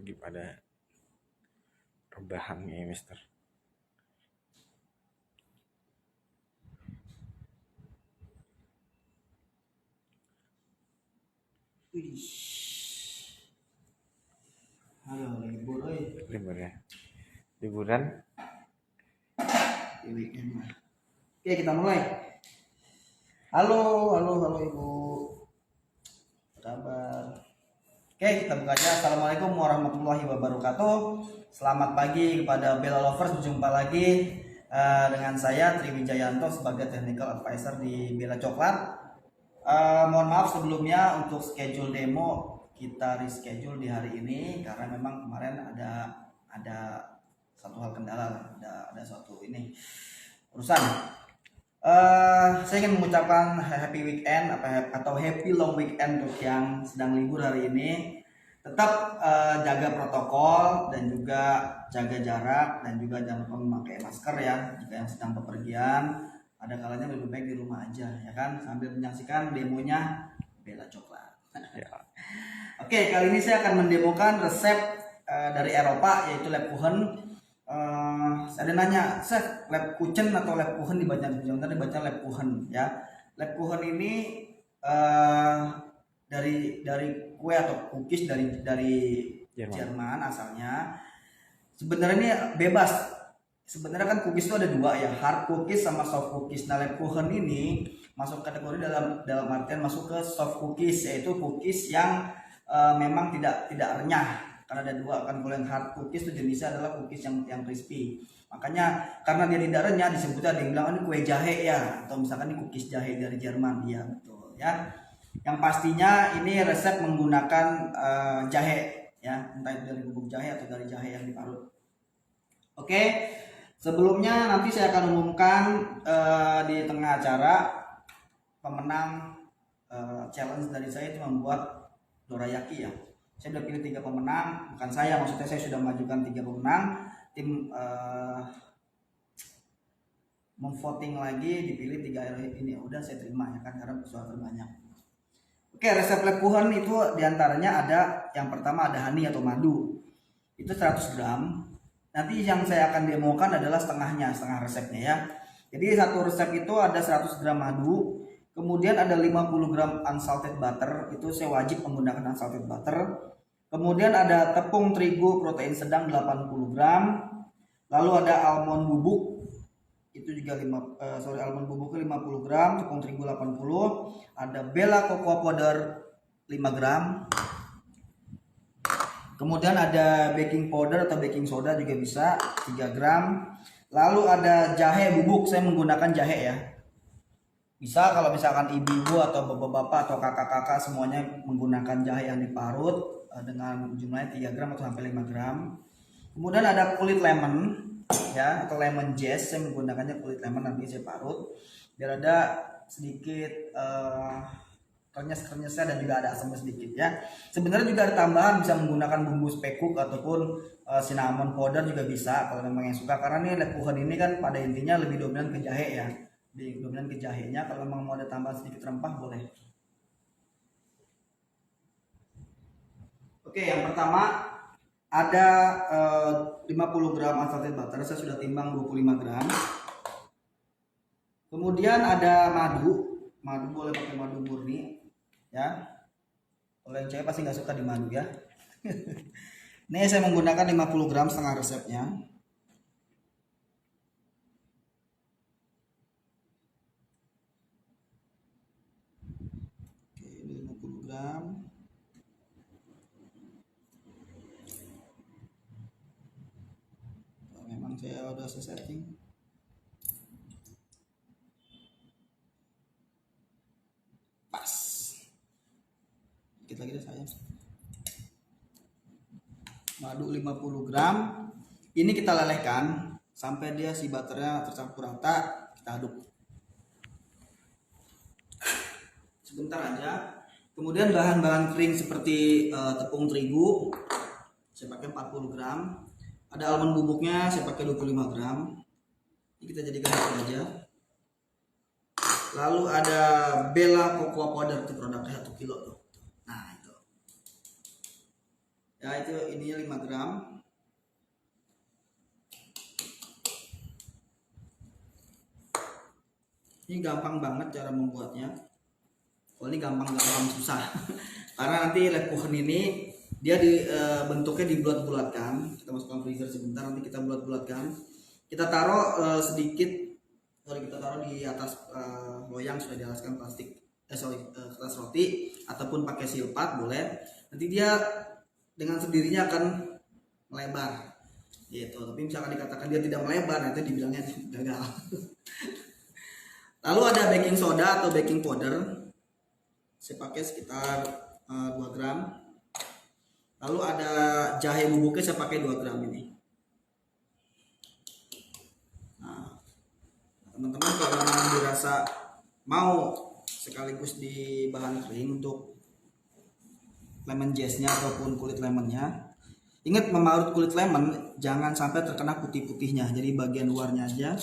lagi pada rebahan ya, Mister. Wih. Halo, libur Libur ya. Liburan. di weekend mah. Oke, kita mulai. Halo Ibu. Apa kabar? Oke, kita buka aja. Assalamualaikum warahmatullahi wabarakatuh. Selamat pagi kepada Bella Lovers. Berjumpa lagi dengan saya Tri Wijayanto sebagai Technical Advisor di Bella Coklat. Mohon maaf sebelumnya untuk schedule demo kita reschedule di hari ini karena memang kemarin ada satu hal kendala, ada suatu ini urusan. Saya ingin mengucapkan happy weekend atau happy long weekend untuk yang sedang libur hari ini. Tetap jaga protokol dan juga jaga jarak dan juga jangan lupa memakai masker ya jika yang sedang bepergian. Ada kalanya lebih baik di rumah aja ya kan sambil menyaksikan demonya Bella Coklat. Ya. Oke, kali ini saya akan mendemokan resep dari Eropa yaitu Lebkuchen. Ada nanya, Chef, Lebkuchen atau Lebkuchen dibaca Lebkuchen ya. Lebkuchen ini dari kue atau cookies dari Jerman asalnya. Sebenarnya ini bebas. Sebenarnya kan cookies itu ada dua ya, hard cookies sama soft cookies. Nah, Lebkuchen ini masuk kategori dalam artian masuk ke soft cookies, yaitu cookies yang memang tidak renyah. Karena ada dua kan, kalau yang hard cookies itu jenisnya adalah cookies yang crispy. Makanya karena dia tidak renyah disebutnya ada yang bilang ini kue jahe ya, atau misalkan ini cookies jahe dari Jerman ya, betul ya. Yang pastinya ini resep menggunakan jahe ya, entah itu dari bubuk jahe atau dari jahe yang diparut. Oke. Sebelumnya nanti saya akan umumkan di tengah acara pemenang challenge dari saya itu membuat dorayaki ya. Saya sudah pilih 3 pemenang, bukan saya, maksudnya saya sudah mengajukan 3 pemenang. Tim memvoting lagi dipilih 3 ini, udah saya terima ya kan karena suara terbanyak. Oke, resep Lebkuchen itu diantaranya ada yang pertama ada honey atau madu, itu 100 gram. Nanti yang saya akan demokan adalah setengah resepnya ya. Jadi satu resep itu ada 100 gram madu, kemudian ada 50 gram unsalted butter, itu saya wajib menggunakan unsalted butter. Kemudian ada tepung terigu protein sedang 80 gram. Lalu ada almond bubuk, itu juga almond bubuknya 50 gram, tepung terigu 80. Ada Bella cocoa powder 5 gram. Kemudian ada baking powder atau baking soda juga bisa 3 gram. Lalu ada jahe bubuk, saya menggunakan jahe ya. Bisa kalau misalkan ibu-ibu atau bapak-bapak atau kakak-kakak semuanya menggunakan jahe yang diparut dengan jumlahnya 3 gram atau sampai 5 gram. Kemudian ada kulit lemon ya atau lemon zest, saya menggunakannya kulit lemon, nanti saya parut biar ada sedikit krenyes-krenyesnya dan juga ada asamnya sedikit ya. Sebenarnya juga ada tambahan, bisa menggunakan bumbu spekuk ataupun cinnamon powder juga bisa kalau memang yang suka, karena nih Lebkuchen ini kan pada intinya lebih dominan ke jahe ya, lebih dominan ke jahenya. Kalau memang mau ada tambahan sedikit rempah boleh. Oke, yang pertama ada 50 gram unsalted butter, saya sudah timbang 25 gram. Kemudian ada madu boleh pakai madu murni ya. Kalau yang cewek pasti nggak suka di madu ya. Ini saya menggunakan 50 gram setengah resepnya. Oke, ini 50 gram. Memang saya udah setting. Pas. Dikit lagi deh sayang. Madu 50 gram. Ini kita lelehkan sampai dia si butternya tercampur rata, kita aduk. Sebentar aja. Kemudian bahan-bahan kering seperti tepung terigu saya pakai 40 gram. Ada almond bubuknya saya pakai 25 gram. Ini kita jadikan itu aja. Lalu ada Bella cocoa powder, itu produknya 1 kilo tuh. Nah itu. Ya itu ini 5 gram. Ini gampang banget cara membuatnya. Oh ini gampang susah. Karena nanti lekuchen ini dia bentuknya dibulat-bulatkan. Kita masukkan freezer sebentar, nanti kita bulat-bulatkan. Kita taruh sedikit, kalau kita taruh di atas loyang sudah dialaskan plastik, kertas roti ataupun pakai silpat boleh. Nanti dia dengan sendirinya akan melebar gitu. Tapi misalkan dikatakan dia tidak melebar, nanti dibilangnya gagal. Lalu ada baking soda atau baking powder, saya pakai sekitar 2 gram. Lalu ada jahe bubuknya, saya pakai 2 gram ini. Nah, teman-teman kalau memang dirasa mau sekaligus di bahan kering untuk lemon zestnya ataupun kulit lemonnya, ingat memarut kulit lemon jangan sampai terkena putih-putihnya, jadi bagian luarnya aja.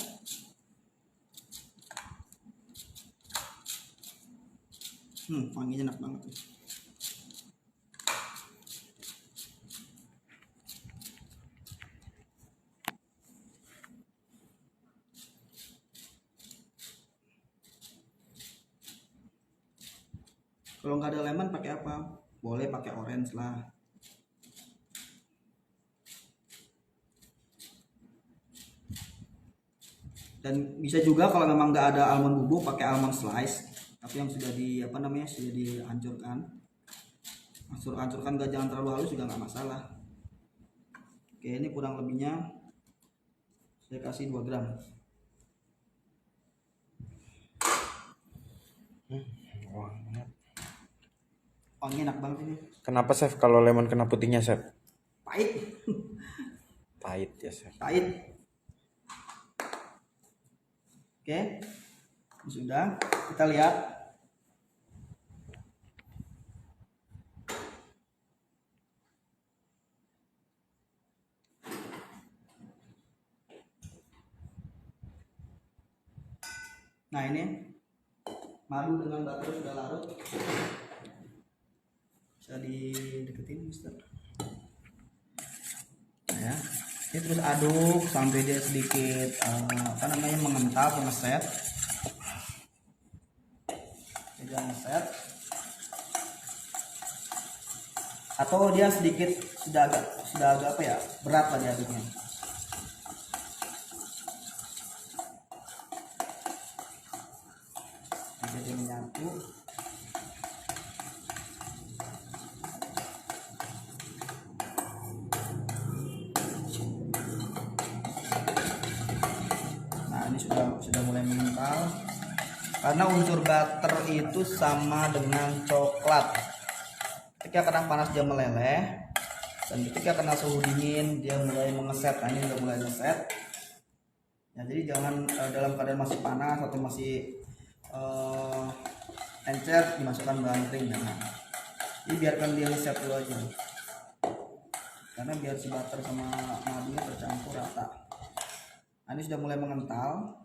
Wanginya enak banget. Kalau nggak ada lemon pakai apa? Boleh pakai orange lah. Dan bisa juga kalau memang nggak ada almond bubuk pakai almond slice, tapi yang sudah sudah dihancurkan. Hancurkan nggak, jangan terlalu halus juga nggak masalah. Oke, ini kurang lebihnya saya kasih 2 gram. Wangi enak banget ini. Kenapa chef kalau lemon kena putihnya chef? Pahit. Pahit ya chef. Pahit. Oke, sudah, kita lihat. Nah ini madu dengan butter sudah larut. Bisa dideketin, Mister. Nah, ya. Ini terus aduk sampai dia sedikit mengental, ngeset. Dia ngeset. Atau dia sedikit sudah agak berat lah diaduknya. Jadi menyatu. Sudah mulai mengental, karena unsur butter itu sama dengan coklat. Ketika kena panas dia meleleh, dan ketika kena suhu dingin dia mulai mengeset. Nah ini udah mulai ngeset ya, jadi jangan dalam keadaan masih panas atau masih encer dimasukkan bahan kering. Jadi biarkan dia ngeset dulu aja, karena biar si butter sama madunya tercampur rata. Nah, ini sudah mulai mengental,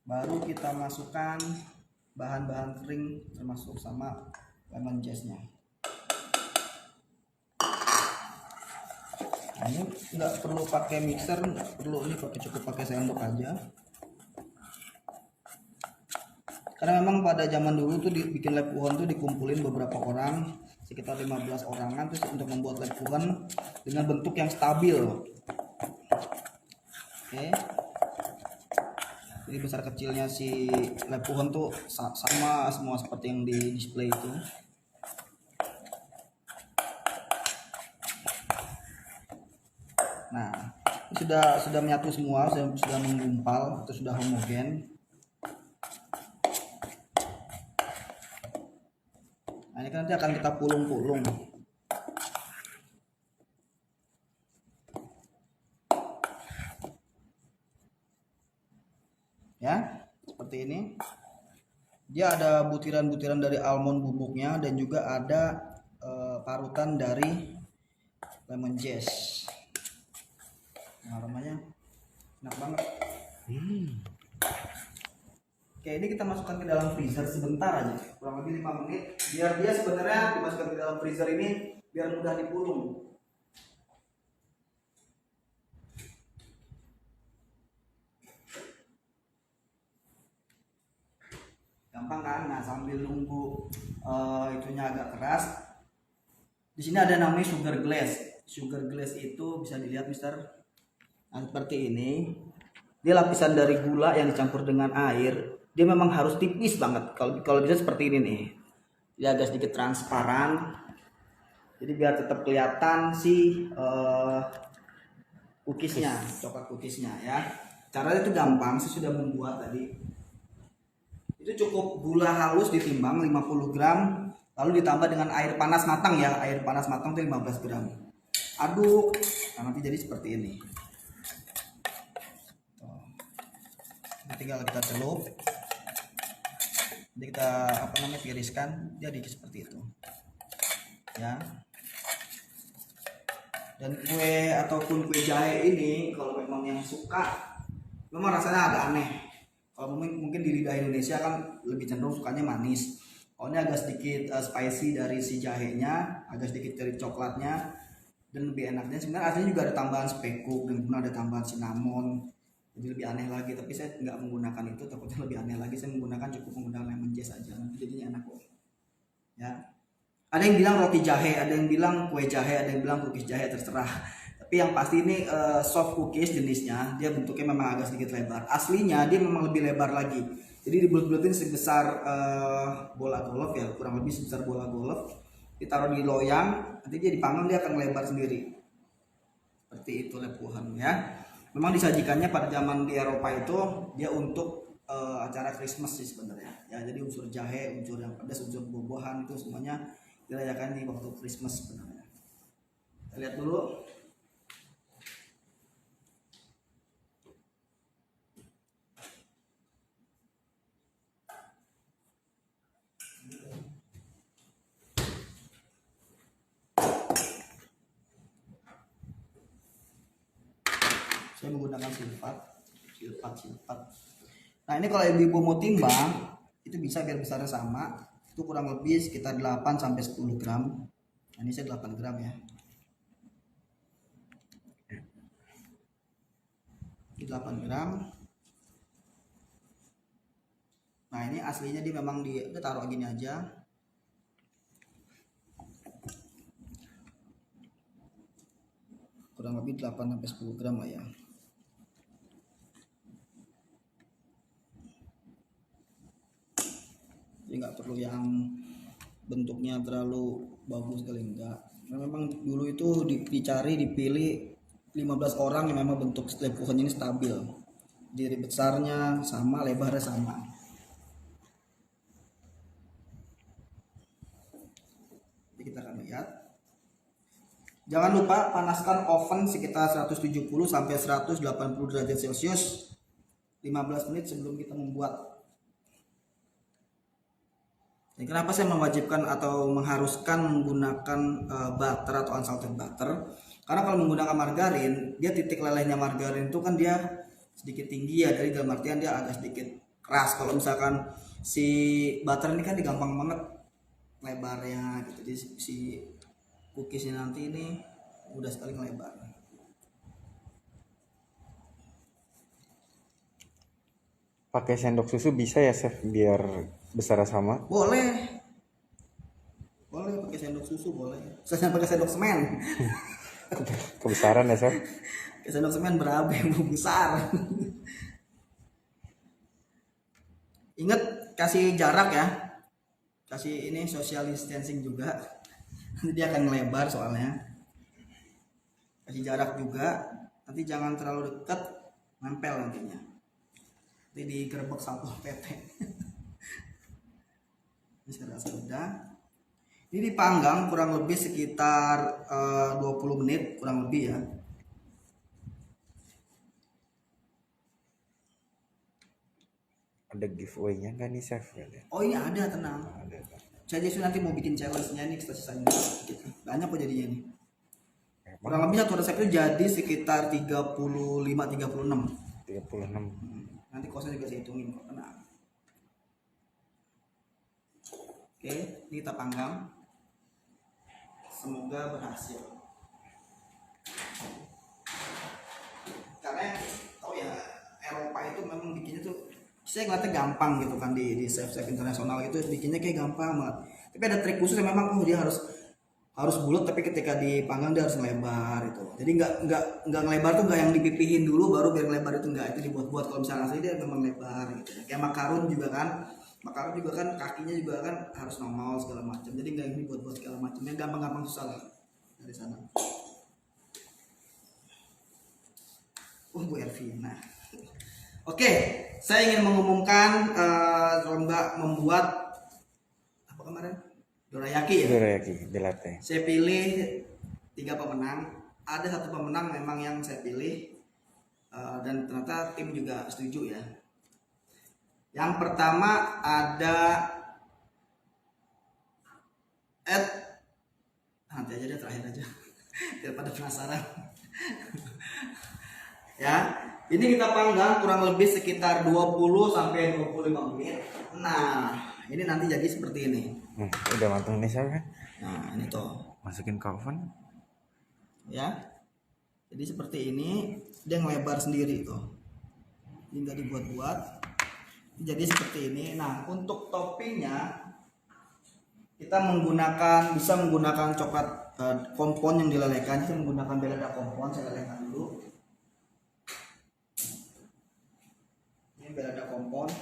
baru kita masukkan bahan-bahan kering termasuk sama lemon zestnya. Nah, ini nggak perlu pakai mixer, nggak perlu, ini cukup pakai sendok aja. Karena memang pada zaman dulu tuh bikin lekuchen tuh dikumpulin beberapa orang, sekitar 15 orangan, terus untuk membuat lekuchen dengan bentuk yang stabil. Oke, jadi besar kecilnya si lekuchen tuh sama semua seperti yang di display itu. Nah, ini sudah menyatu semua, sudah menggumpal atau sudah homogen. Nah, ini kan nanti akan kita pulung-pulung. Ya, seperti ini. Dia ada butiran-butiran dari almond bubuknya dan juga ada parutan dari lemon zest. Nah, aromanya enak banget. Oke, ini kita masukkan ke dalam freezer sebentar aja, kurang lebih 5 menit. Biar dia sebenarnya dimasukkan ke dalam freezer ini biar mudah dipulung. Gampang kan? Nah, sambil nunggu itunya agak keras. Di sini ada namanya sugar glass. Sugar glass itu bisa dilihat, Mister. Nah, seperti ini. Dia lapisan dari gula yang dicampur dengan air. Dia memang harus tipis banget. Kalau bisa seperti ini nih. Dia agak sedikit transparan. Jadi biar tetap kelihatan si cookiesnya, coklat cookiesnya ya. Caranya itu gampang. Saya sudah membuat tadi. Itu cukup gula halus ditimbang 50 gram, lalu ditambah dengan air panas matang ya. Air panas matang itu 15 gram. Aduk. Nah, nanti jadi seperti ini. Nah, tinggal kita celup. Jadi kita tiriskan, jadi seperti itu. Ya. Dan kue ataupun kue jahe ini kalau memang yang suka, memang rasanya agak aneh. Kalau mungkin di lidah Indonesia kan lebih cenderung sukanya manis. Kalau ini agak sedikit spicy dari si jahenya, agak sedikit dari coklatnya, dan lebih enaknya sebenarnya aslinya juga ada tambahan spekuk dan kemudian ada tambahan cinnamon, jadi lebih aneh lagi. Tapi saya nggak menggunakan itu, takutnya lebih aneh lagi. Saya cukup menggunakan lemon zest aja, jadinya enak kok. Ya. Ada yang bilang roti jahe, ada yang bilang kue jahe, ada yang bilang cookies jahe, terserah. Tapi yang pasti ini soft cookies jenisnya, dia bentuknya memang agak sedikit lebar. Aslinya dia memang lebih lebar lagi. Jadi dibulet-buletin sebesar bola golf ya, kurang lebih sebesar bola golf. Ditaruh di loyang, nanti dia dipanggang, dia akan melebar sendiri. Seperti itu Lebkuchen ya. Memang disajikannya pada zaman di Eropa itu dia untuk acara Christmas sih sebenarnya. Ya, jadi unsur jahe, unsur yang pedas, unsur buah-buahan itu semuanya dirayakan di waktu Christmas sebenarnya. Kita lihat dulu. Saya menggunakan silpat. Nah, ini kalau ibu-ibu mau timbang, itu bisa biar besarnya sama. Itu kurang lebih sekitar 8 sampai 10 gram. Nah, ini saya 8 gram ya. Ini 8 gram. Nah, ini aslinya dia memang udah taruh gini aja. Kurang lebih 8 sampai 10 gram lah ya. Jadi nggak perlu yang bentuknya terlalu bagus kali, enggak. Nah, memang dulu itu dipilih 15 orang yang memang bentuk Lebkuchen ini stabil. Jadi besarnya sama, lebarnya sama. Jadi kita akan lihat. Jangan lupa panaskan oven sekitar 170 sampai 180 derajat Celcius 15 menit sebelum kita membuat. Dan kenapa saya mewajibkan atau mengharuskan menggunakan butter atau unsalted butter? Karena kalau menggunakan margarin, dia titik lelehnya margarin itu kan dia sedikit tinggi ya, dari dalam artian dia agak sedikit keras. Kalau misalkan si butter ini kan gampang banget lebarnya gitu. Jadi si cookiesnya nanti ini mudah sekali lebar. Pakai sendok susu bisa ya, Chef, biar besar sama? Boleh pakai sendok susu, boleh. Saya pakai sendok semen. Kebesaran ya, Chef? Pakai sendok semen berapa yang besar. Ingat kasih jarak ya, kasih ini social distancing juga. Nanti dia akan melebar soalnya. Kasih jarak juga, nanti jangan terlalu dekat, nempel nantinya. Nanti digerebek satu PT. Ini saya rasa udah. Ini dipanggang kurang lebih sekitar 20 menit kurang lebih ya. Ada giveaway-nya nggak nih, Chef? Oh iya ada, tenang. Ada. Saya justru nanti mau bikin challenge-nya nih, kita sisain sedikit. Banyak kok jadinya nih. Kurang lebih satu resep itu jadi sekitar 35-36. 36. Nanti kosnya juga saya hitungin kok, tenang. Oke, ini kita panggang Semoga berhasil. Karena tahu ya, Eropa itu memang bikinnya tuh saya ngeliatnya gampang gitu kan, di chef-chef internasional itu bikinnya kayak gampang banget. Tapi ada trik khusus yang memang dia harus bulat, tapi ketika dipanggang dia harus ngelebar itu. Jadi nggak ngelebar tuh, nggak yang dipipihin dulu baru biar ngelebar, itu nggak, itu dibuat-buat. Kalau misalnya asli dia memang lebar gitu. Kayak makaron juga kan kakinya juga kan harus normal segala macam. Jadi nggak yang dibuat-buat segala macam. Yang gampang-gampang susah lah dari sana. Bu Ervina. Oke, saya ingin mengumumkan lomba membuat apa kemarin? Dorayaki ya? Dorayaki de latte. Saya pilih 3 pemenang. Ada 1 pemenang memang yang saya pilih, dan ternyata tim juga setuju ya. Yang pertama ada nanti aja deh, terakhir aja daripada penasaran. Ya, ini kita panggang kurang lebih sekitar 20 sampai 25 menit. Nah, ini nanti jadi seperti ini. Udah matang nih saya. Nah, ini tuh. Masukin ke oven. Ya. Jadi seperti ini, dia ngelebar sendiri tuh. Ini nggak dibuat-buat. Jadi seperti ini. Nah, untuk toppingnya kita bisa menggunakan coklat kompon yang dilelehkan. Kita menggunakan belada kompon, saya lelehkan dulu. Belada kompon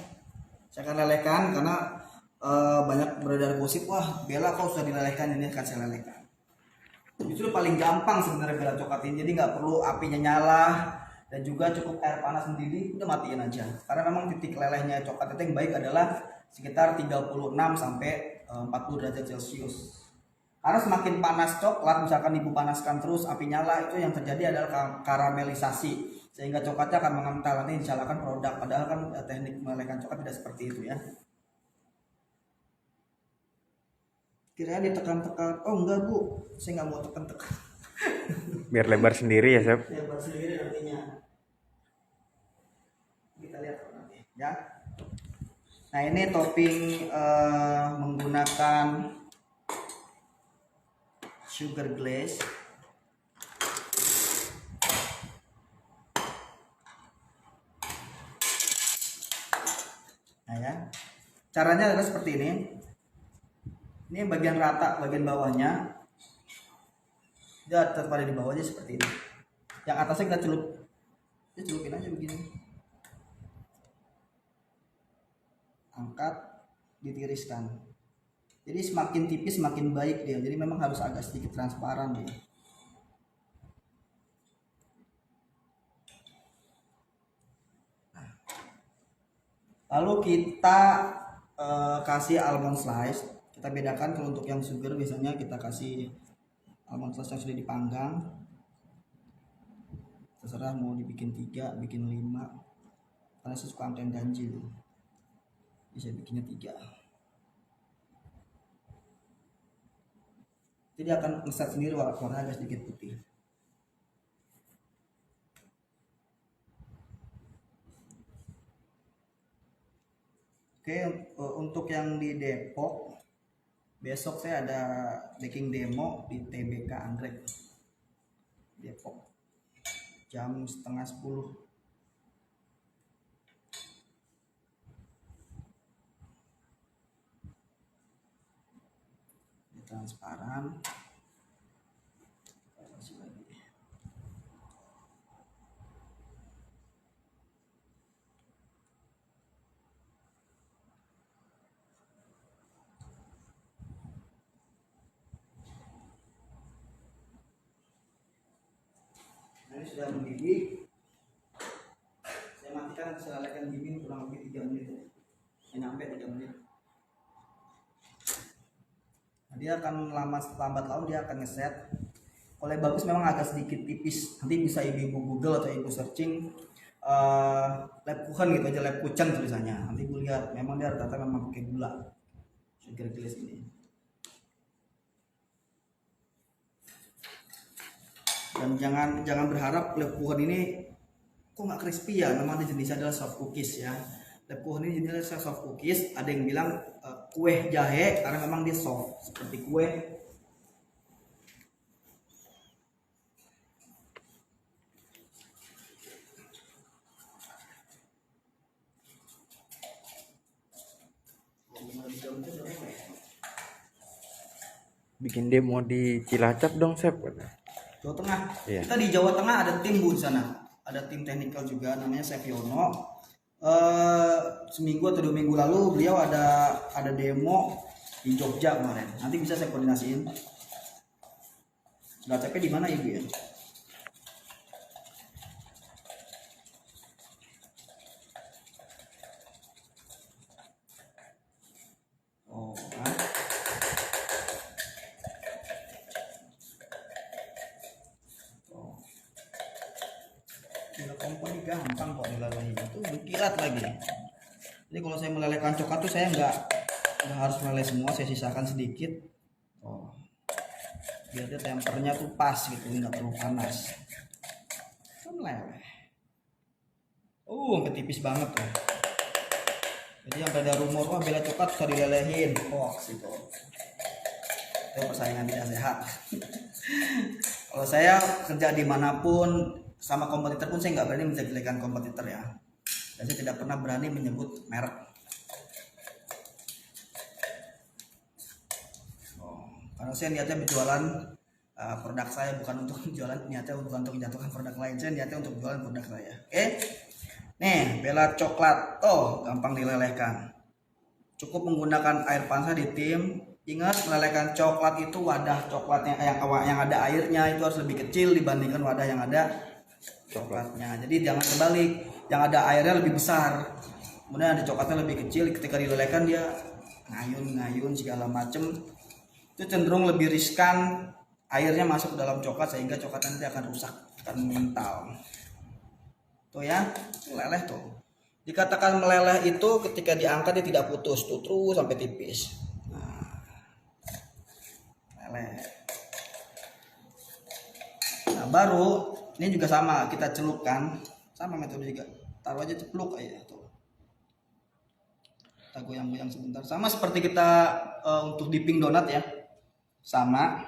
saya akan lelehkan karena banyak beredar gosip, wah bela kau sudah dilelehkan, ini akan saya lelehkan. Justru paling gampang sebenarnya bela coklat ini, jadi nggak perlu apinya nyala dan juga cukup air panas mendidih, udah matiin aja. Karena memang titik lelehnya coklat itu yang baik adalah sekitar 36 sampai 40 derajat Celcius. Karena semakin panas coklat, misalkan ibu panaskan terus api nyala, itu yang terjadi adalah karamelisasi, sehingga coklatnya akan mengental, nanti disalahkan produk. Padahal kan teknik melelehkan coklat tidak seperti itu ya. Kira-kira ditekan-tekan, oh enggak bu, saya nggak mau tekan-tekan. Biar lebar sendiri ya, Chef. Lebar sendiri nantinya. Kita lihat nanti ya. Nah, ini topping menggunakan sugar glaze. Nah ya, caranya adalah seperti ini. Ini bagian rata, bagian bawahnya dia tetap ada di bawahnya seperti ini. Yang atasnya kita celupin aja begini. Angkat, ditiriskan. Jadi semakin tipis semakin baik dia. Jadi memang harus agak sedikit transparan dia. Lalu kita kasih almond slice. Kita bedakan, kalau untuk yang sugar biasanya kita kasih almond slice yang sudah dipanggang. Terserah mau dibikin 3, bikin 5. Karena saya suka angka yang ganjil. Bisa bikinnya 3. Jadi akan ngeset sendiri warna agak sedikit putih. Oke, untuk yang di Depok, besok saya ada baking demo di TBK Anggrek Depok jam 9:30. Transparan. Ini sudah mendidih. Saya matikan, saya lelehkan dingin kurang lebih 3 menit. Nyampe 3 menit. Nah, dia akan lambat laun dia akan ngeset. Kalau bagus memang agak sedikit tipis. Nanti bisa ibu Google atau ibu searching Lebkuchen gitu aja, Lebkuchen tulisannya. Nanti ibu lihat, memang dia rata-rata memang pakai gula. Sugar glaze ini. Dan jangan berharap Lebkuchen ini kok nggak crispy ya. Memang jenisnya adalah soft cookies ya. Lebkuchen ini jenisnya soft cookies. Ada yang bilang kue jahe karena memang dia soft seperti kue. bikin demo di Cilacap dong, Chef. Jawa Tengah. Iya. Kita di Jawa Tengah ada tim Bu di sana. Ada tim teknikal juga namanya Chef Yono. Seminggu atau 2 minggu lalu beliau ada demo di Jogja kemarin. Nanti bisa saya koordinasiin. Cilacapnya di mana Ibu ya? Oh, kan? Oh. Gula komponi gampang kok dilelehin, itu berkilat lagi. Jadi kalau saya melelehkan coklat tuh saya nggak harus meleleh semua, saya sisakan sedikit. Oh, biar dia tempernya tuh pas gitu, nggak terlalu panas. Kan meleleh. Sampai tipis banget tuh. Jadi yang ada rumor wah Bella coklat bisa dilelehin, hoax itu. Itu persaingan tidak sehat. Kalau saya kerja dimanapun sama kompetitor pun saya nggak berani menjelekkan kompetitor ya. Dan saya tidak pernah berani menyebut merek. Karena saya niatnya berjualan produk saya, bukan untuk jualan, niatnya bukan untuk menjatuhkan produk lain, saya niatnya untuk jualan produk saya. Oke? Nih, Bella coklat, gampang dilelehkan. Cukup menggunakan air panas di tim. Ingat, melelehkan coklat itu wadah coklatnya yang ada airnya itu harus lebih kecil dibandingkan wadah yang ada coklatnya. Jadi jangan terbalik, yang ada airnya lebih besar, kemudian ada coklatnya lebih kecil. Ketika dilelehkan dia ngayun segala macem, itu cenderung lebih riskan airnya masuk ke dalam coklat sehingga coklatnya nanti akan rusak, akan mengental. Tuh ya, meleleh tuh. Dikatakan meleleh itu ketika diangkat dia tidak putus, tuh terus sampai tipis. Meleleh. Nah, baru ini juga sama, kita celupkan, sama metode juga. Taruh aja cepluk aja tuh. Kita goyang-goyang sebentar. Sama seperti kita untuk dipping donat ya. Sama.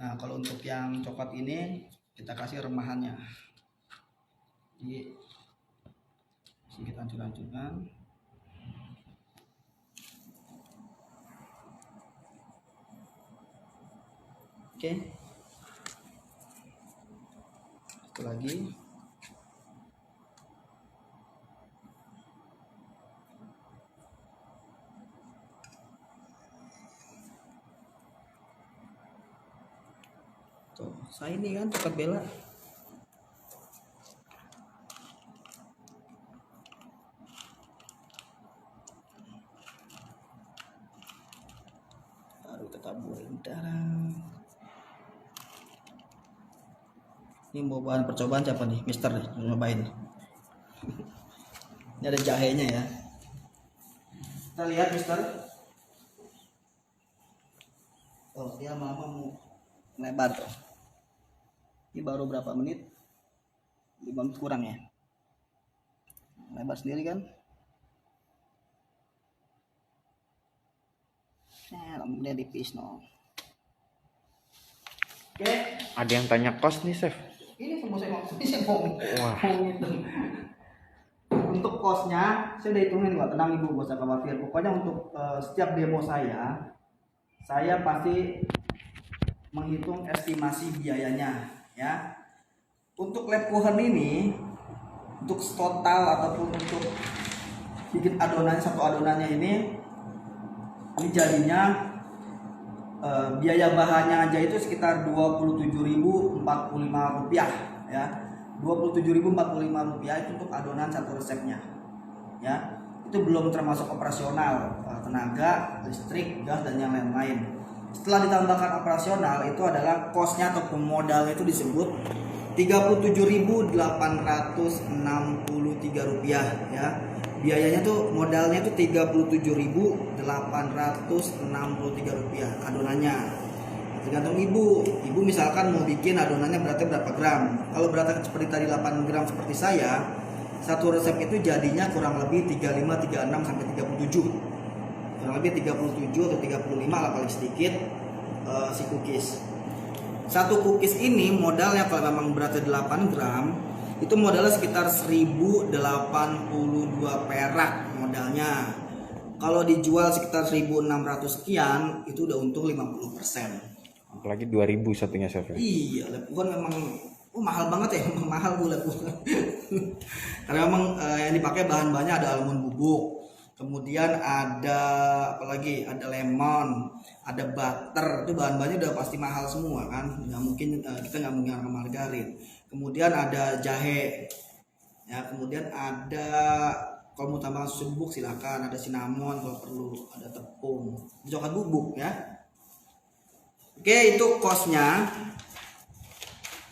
Nah, kalau untuk yang coklat ini kita kasih remahannya. Jadi kita hancur-hancurkan. Oke. Satu lagi. Tuh, saya ini kan coklat Bella. Baru kita taburin. Ini mau bahan percobaan siapa nih? Mister nih, nyobain. Ini ada jahenya ya. Kita lihat Mister. Oh, dia lama-lama mau lebar tuh. Ini baru berapa menit? 5 menit kurang ya. Lebar sendiri kan? Nah, dia tipis no. Oke. Ada yang tanya kos nih, Chef. Ini semua saya mau Wah. ngitung. Untuk kosnya saya udah hitungin Pak, tenang Ibu, gak usah khawatir. Pokoknya untuk setiap demo saya pasti menghitung estimasi biayanya ya. Untuk Lebkuchen ini, untuk total ataupun untuk bikin adonannya, satu adonannya ini jadinya biaya bahannya aja itu sekitar Rp27.045 ya. Rp27.045 itu untuk adonan satu resepnya ya. Itu belum termasuk operasional, tenaga, listrik, gas dan yang lain-lain. Setelah ditambahkan operasional itu adalah kosnya atau modalnya itu disebut Rp37.863 ya. Biayanya tuh modalnya tuh Rp37.863 adonannya. Tergantung ibu misalkan mau bikin adonannya beratnya berapa gram. Kalau beratnya seperti tadi 8 gram seperti saya, satu resep itu jadinya kurang lebih 35, 36 sampai 37. Kurang lebih 37 atau 35 lah paling sedikit si cookies. Satu cookies ini modalnya kalau memang beratnya 8 gram itu modalnya sekitar 1082 perak modalnya. Kalau dijual sekitar 1.600 sekian itu udah untung 50%. Apalagi 2.000 satunya chef ya. Iya, lab Wuhan memang mahal banget ya, memang mahal bu lab Wuhan. Karena memang yang dipakai bahan-bahannya ada almond bubuk, kemudian ada apalagi ada lemon, ada butter, itu bahan-bahannya udah pasti mahal semua kan, nggak mungkin kita nggak menggunakan margarin. Kemudian ada jahe, ya kemudian ada kalau mau tambahkan susu bubuk silakan, ada cinnamon kalau perlu, ada tepung, coklat bubuk ya. Oke, itu cost-nya.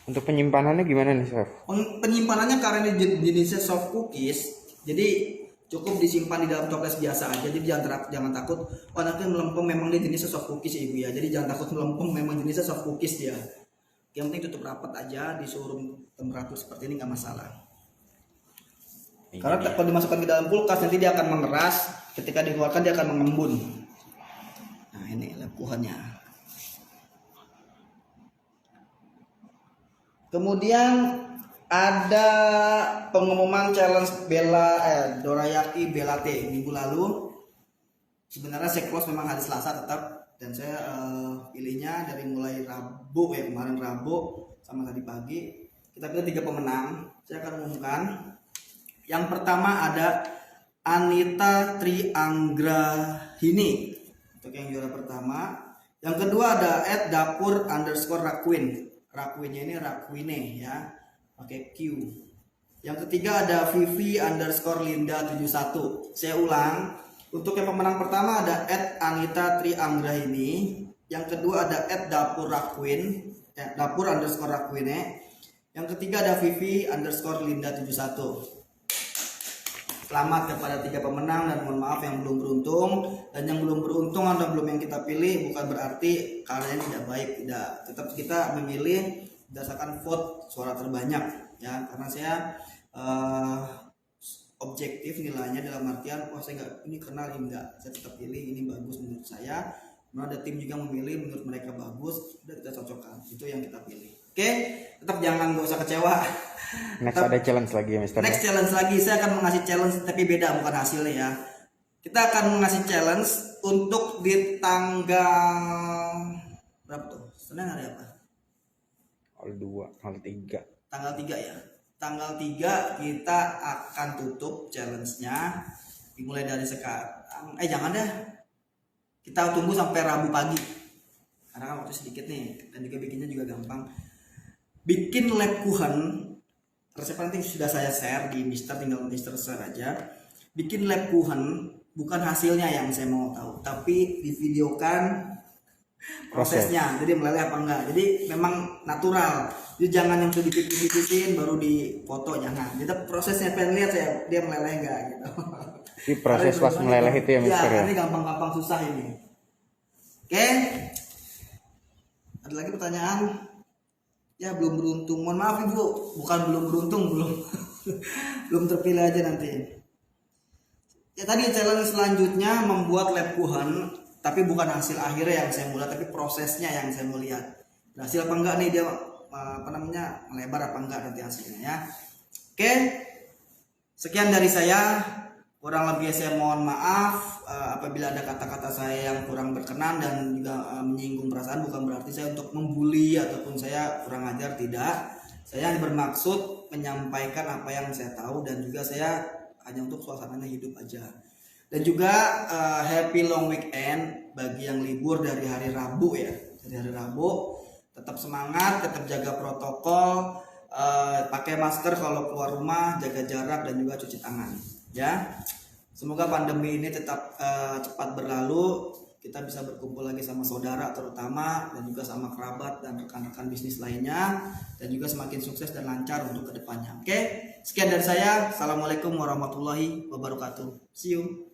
Untuk penyimpanannya gimana nih chef? Penyimpanannya karena ini jenisnya soft cookies, jadi cukup disimpan di dalam toples biasa aja. Jadi jangan takut, oh nanti melempem, memang dia jenisnya soft cookies ya ibu ya. Jadi jangan takut melempem, memang jenisnya soft cookies dia. Yang penting tutup rapat aja di suhu temperatur seperti ini nggak masalah. Karena kalau dimasukkan ke dalam kulkas nanti dia akan mengeras, ketika dikeluarkan dia akan mengembun. Nah ini lab Wuhan-nya. Kemudian ada pengumuman challenge dorayaki belate minggu lalu. Sebenarnya saya close memang hari Selasa tetap, dan saya pilihnya dari mulai Rabu ya, kemarin Rabu sama tadi pagi. Kita pilih 3 pemenang. Saya akan umumkan. Yang pertama ada Anita Trianggrahini untuk yang juara pertama. Yang kedua ada @dapur_rakwin. Rakwinnya ini Rakwine ya, pakai Q. Yang ketiga ada Vivi_Linda71. Saya ulang, untuk yang pemenang pertama ada @Anita Trianggrahini. Yang kedua ada @dapur_rakwin, dapur_rakwine. Yang ketiga ada Vivi_Linda71. Selamat kepada 3 pemenang, dan mohon maaf yang belum beruntung. Dan yang belum beruntung atau belum yang kita pilih bukan berarti karyanya tidak baik, tidak. Tetap kita memilih berdasarkan vote suara terbanyak ya. Karena saya objektif nilainya dalam artian saya nggak ini kenal ini enggak, saya tetap pilih ini bagus menurut saya. Ada tim juga memilih menurut mereka bagus, udah kita cocokkan, itu yang kita pilih. Oke, tetap nggak usah kecewa. Next ada challenge lagi ya Mister. Next challenge lagi, saya akan mengasih challenge tapi beda, bukan hasilnya ya. Kita akan mengasih challenge untuk di tanggal berapa tuh? Senin hari apa? Tanggal 3. Tanggal 3 ya. Tanggal 3 kita akan tutup challenge-nya dimulai dari sekarang. Jangan deh. Kita tunggu sampai Rabu pagi. Karena kan waktu sedikit nih, dan juga bikinnya juga gampang. Bikin lab Wuhan, resepnya nanti sudah saya share di Mister, tinggal Mister share aja. Bikin lab Wuhan, bukan hasilnya yang saya mau tahu, tapi divideokan prosesnya. Jadi meleleh apa enggak. Jadi memang natural. Jadi jangan yang sudah dipipitin baru dipoto, jangan. Jadi prosesnya pengen lihat saya dia meleleh enggak gitu. Jadi proses pas meleleh itu ya Mister ya. Ini gampang-gampang susah ini. Oke. Ada lagi pertanyaan? Ya belum beruntung. Mohon maaf Ibu, bukan belum beruntung, belum terpilih aja nanti. Ya tadi challenge selanjutnya membuat lab Wuhan, tapi bukan hasil akhirnya yang saya mulai, tapi prosesnya yang saya mau lihat. Berhasil apa enggak nih dia melebar apa enggak nanti hasilnya ya. Oke. Sekian dari saya. Kurang lebih saya mohon maaf apabila ada kata-kata saya yang kurang berkenan dan juga menyinggung perasaan. Bukan berarti saya untuk membuli ataupun saya kurang ajar, tidak. Saya hanya bermaksud menyampaikan apa yang saya tahu, dan juga saya hanya untuk suasananya hidup aja. Dan juga happy long weekend bagi yang libur dari hari Rabu ya. Dari hari Rabu tetap semangat, tetap jaga protokol, pakai masker kalau keluar rumah, jaga jarak, dan juga cuci tangan ya. Semoga pandemi ini tetap cepat berlalu, kita bisa berkumpul lagi sama saudara terutama, dan juga sama kerabat dan rekan-rekan bisnis lainnya, dan juga semakin sukses dan lancar untuk kedepannya. Oke, sekian dari saya. Assalamualaikum warahmatullahi wabarakatuh. See you.